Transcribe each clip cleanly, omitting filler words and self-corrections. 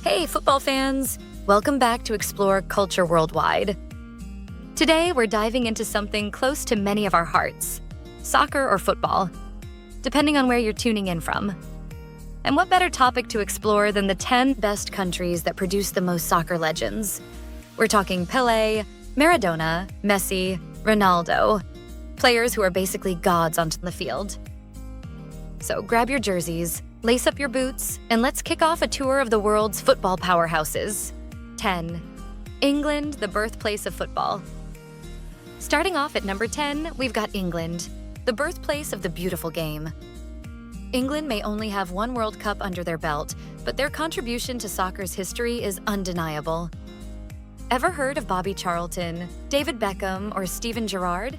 Hey, football fans! Welcome back to Explore Culture Worldwide. Today, we're diving into something close to many of our hearts: soccer or football, depending on where you're tuning in from. And what better topic to explore than the 10 best countries that produce the most soccer legends? We're talking Pele, Maradona, Messi, Ronaldo, players who are basically gods on the field. So grab your jerseys, lace up your boots, and let's kick off a tour of the world's football powerhouses. 10. England, the birthplace of football. Starting off at number 10, we've got England, the birthplace of the beautiful game. England may only have one World Cup under their belt, but their contribution to soccer's history is undeniable. Ever heard of Bobby Charlton, David Beckham, or Steven Gerrard?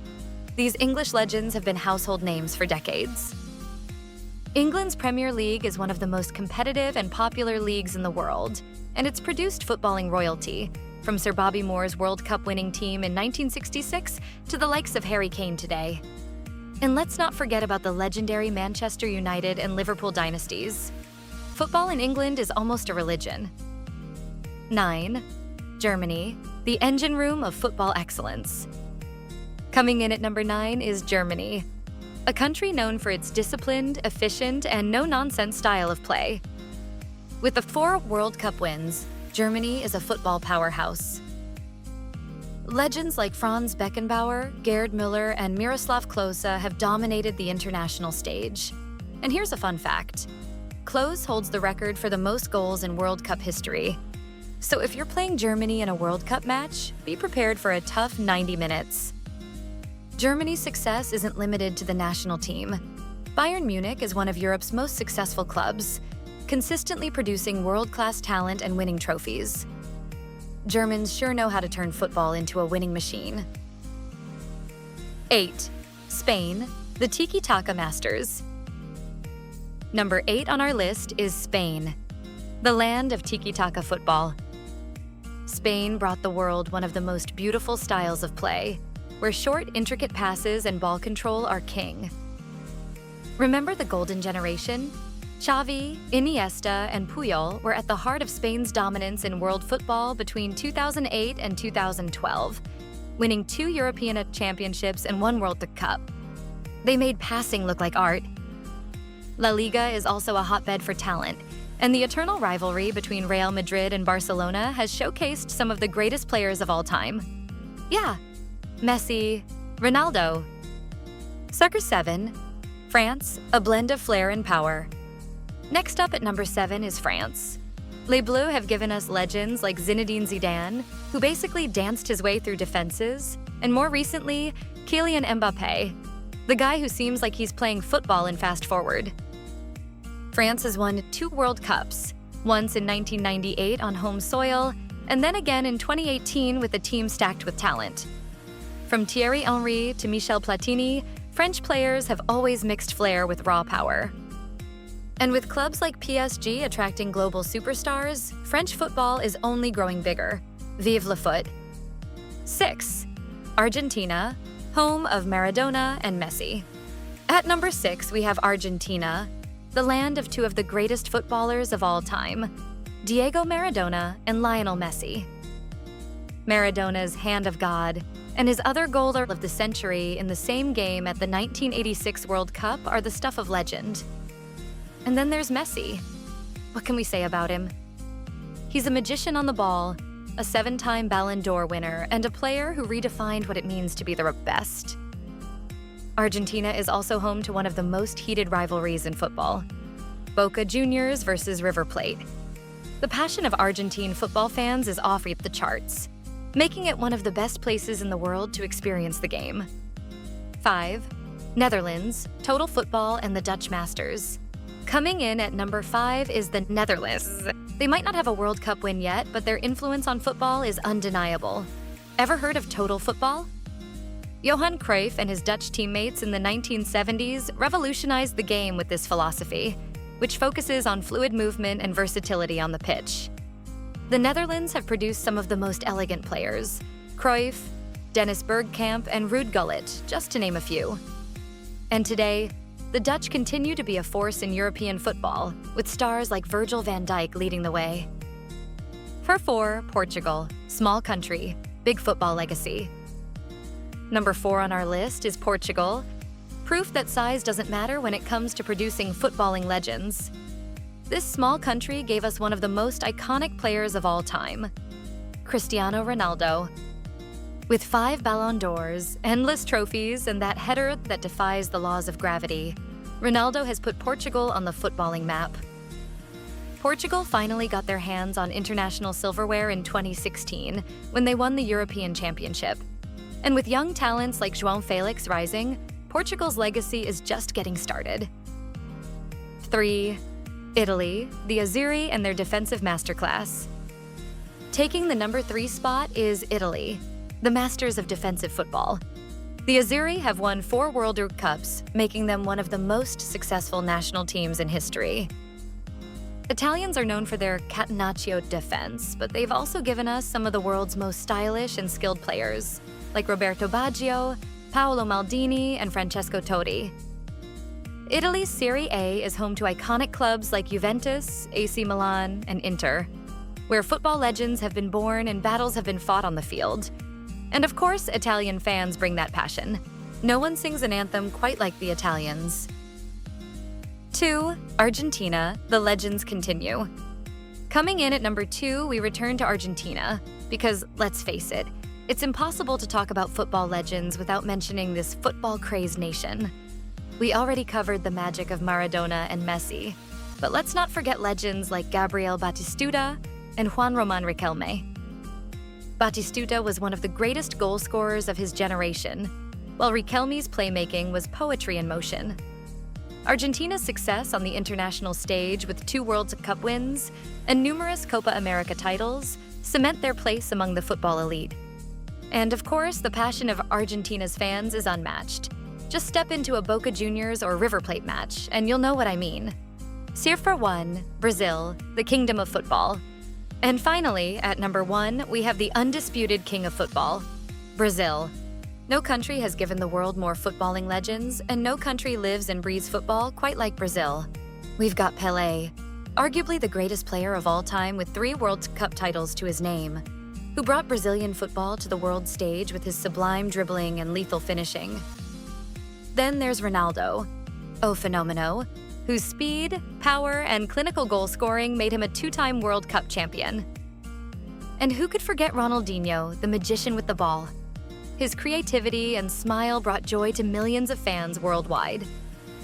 These English legends have been household names for decades. England's Premier League is one of the most competitive and popular leagues in the world, and it's produced footballing royalty, from Sir Bobby Moore's World Cup winning team in 1966 to the likes of Harry Kane today. And let's not forget about the legendary Manchester United and Liverpool dynasties. Football in England is almost a religion. 9. Germany, the engine room of football excellence. Coming in at number 9 is Germany, a country known for its disciplined, efficient, and no-nonsense style of play. With the 4 World Cup wins, Germany is a football powerhouse. Legends like Franz Beckenbauer, Gerd Müller, and Miroslav Klose have dominated the international stage. And here's a fun fact. Klose holds the record for the most goals in World Cup history. So if you're playing Germany in a World Cup match, be prepared for a tough 90 minutes. Germany's success isn't limited to the national team. Bayern Munich is one of Europe's most successful clubs, consistently producing world-class talent and winning trophies. Germans sure know how to turn football into a winning machine. 8. Spain, the Tiki-Taka Masters. Number 8 on our list is Spain, the land of Tiki-Taka football. Spain brought the world one of the most beautiful styles of play, where short, intricate passes and ball control are king. Remember the golden generation? Xavi, Iniesta, and Puyol were at the heart of Spain's dominance in world football between 2008 and 2012, winning 2 European championships and 1 World Cup. They made passing look like art. La Liga is also a hotbed for talent, and the eternal rivalry between Real Madrid and Barcelona has showcased some of the greatest players of all time. Yeah, Messi, Ronaldo. Sucker 7, France, a blend of flair and power. Next up at number 7 is France. Les Bleus have given us legends like Zinedine Zidane, who basically danced his way through defenses, and more recently, Kylian Mbappé, the guy who seems like he's playing football in fast forward. France has won 2 World Cups, once in 1998 on home soil, and then again in 2018 with a team stacked with talent. From Thierry Henry to Michel Platini, French players have always mixed flair with raw power. And with clubs like PSG attracting global superstars, French football is only growing bigger. Vive le foot. 6. Argentina, home of Maradona and Messi. At number 6, we have Argentina, the land of 2 of the greatest footballers of all time, Diego Maradona and Lionel Messi. Maradona's hand of God and his other goal of the century in the same game at the 1986 World Cup are the stuff of legend. And then there's Messi. What can we say about him? He's a magician on the ball, a 7-time Ballon d'Or winner, and a player who redefined what it means to be the best. Argentina is also home to one of the most heated rivalries in football: Boca Juniors versus River Plate. The passion of Argentine football fans is off the charts, making it one of the best places in the world to experience the game. 5. Netherlands, total football, and the Dutch Masters. Coming in at number 5 is the Netherlands. They might not have a World Cup win yet, but their influence on football is undeniable. Ever heard of total football? Johan Cruyff and his Dutch teammates in the 1970s revolutionized the game with this philosophy, which focuses on fluid movement and versatility on the pitch. The Netherlands have produced some of the most elegant players: Cruyff, Dennis Bergkamp, and Ruud Gullit, just to name a few. And today, the Dutch continue to be a force in European football, with stars like Virgil van Dijk leading the way. For 4, Portugal, small country, big football legacy. Number 4 on our list is Portugal, proof that size doesn't matter when it comes to producing footballing legends. This small country gave us one of the most iconic players of all time, Cristiano Ronaldo. With 5 Ballon d'Ors, endless trophies, and that header that defies the laws of gravity, Ronaldo has put Portugal on the footballing map. Portugal finally got their hands on international silverware in 2016 when they won the European Championship. And with young talents like João Felix rising, Portugal's legacy is just getting started. 3. Italy, the Azzurri and their defensive masterclass. Taking the number 3 spot is Italy, the masters of defensive football. The Azzurri have won 4 World Cups, making them one of the most successful national teams in history. Italians are known for their catenaccio defense, but they've also given us some of the world's most stylish and skilled players, like Roberto Baggio, Paolo Maldini, and Francesco Totti. Italy's Serie A is home to iconic clubs like Juventus, AC Milan, and Inter, where football legends have been born and battles have been fought on the field. And of course, Italian fans bring that passion. No one sings an anthem quite like the Italians. 2. Argentina, the legends continue. Coming in at number 2, we return to Argentina, because let's face it, it's impossible to talk about football legends without mentioning this football-crazed nation. We already covered the magic of Maradona and Messi, but let's not forget legends like Gabriel Batistuta and Juan Román Riquelme. Batistuta was one of the greatest goal scorers of his generation, while Riquelme's playmaking was poetry in motion. Argentina's success on the international stage with 2 World Cup wins and numerous Copa America titles cement their place among the football elite. And of course, the passion of Argentina's fans is unmatched. Just step into a Boca Juniors or River Plate match, and you'll know what I mean. Cifra 1, Brazil, the kingdom of football. And finally, at number 1, we have the undisputed king of football, Brazil. No country has given the world more footballing legends, and no country lives and breathes football quite like Brazil. We've got Pele, arguably the greatest player of all time with 3 World Cup titles to his name, who brought Brazilian football to the world stage with his sublime dribbling and lethal finishing. Then there's Ronaldo, O Fenomeno, whose speed, power, and clinical goal scoring made him a 2-time World Cup champion. And who could forget Ronaldinho, the magician with the ball? His creativity and smile brought joy to millions of fans worldwide.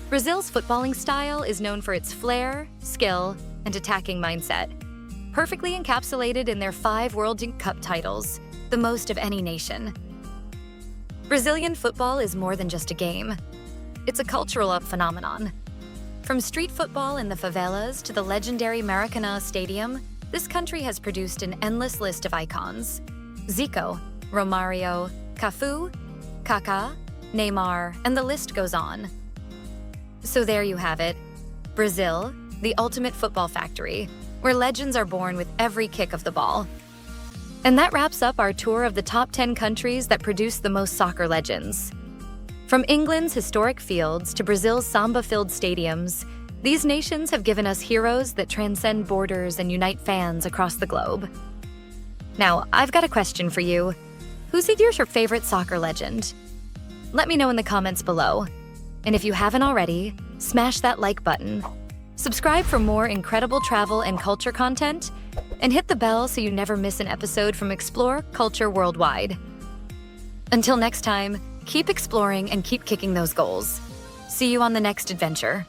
Brazil's footballing style is known for its flair, skill, and attacking mindset, perfectly encapsulated in their 5 World Cup titles, the most of any nation. Brazilian football is more than just a game. It's a cultural phenomenon. From street football in the favelas to the legendary Maracanã Stadium, this country has produced an endless list of icons. Zico, Romario, Cafu, Kaká, Neymar, and the list goes on. So there you have it. Brazil, the ultimate football factory, where legends are born with every kick of the ball. And that wraps up our tour of the top 10 countries that produce the most soccer legends. From England's historic fields to Brazil's samba-filled stadiums, these nations have given us heroes that transcend borders and unite fans across the globe. Now, I've got a question for you. Who's your favorite soccer legend? Let me know in the comments below. And if you haven't already, smash that like button. Subscribe for more incredible travel and culture content, and hit the bell so you never miss an episode from Explore Culture Worldwide. Until next time, keep exploring and keep kicking those goals. See you on the next adventure.